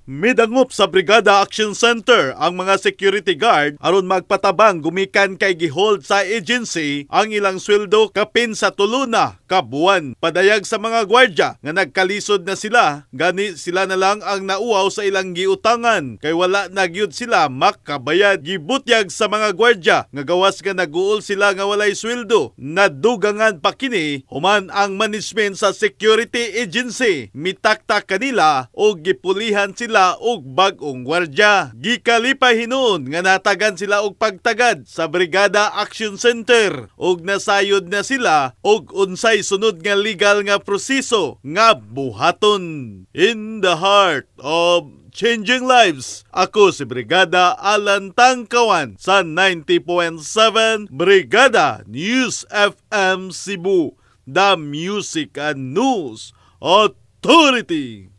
Midangop sa Brigada Action Center ang mga security guard aron magpatabang gumikan kay gihold sa agency ang ilang sweldo kapin sa tuluna kabuan. Padayag sa mga gwardya nga nagkalisod na sila, gani sila na lang ang nauaw sa ilang giutangan kay wala na gyud sila makabayad. Gibutyag sa mga gwardya nga gawas nga naguol sila nga walay sweldo. Nadugangan pa kini human ang management sa security agency. Mitaktak kanila o gipulihan sila og bag-ong gwardya. Gikalipay hinuon nga natagan sila og pagtagad sa Brigada Action Center og nasayod na sila og unsay sunod nga legal nga proseso nga buhaton. In the heart of changing lives, ako si Brigada Alan Tangkawan sa 90.7 Brigada News FM Cebu, the Music and News Authority.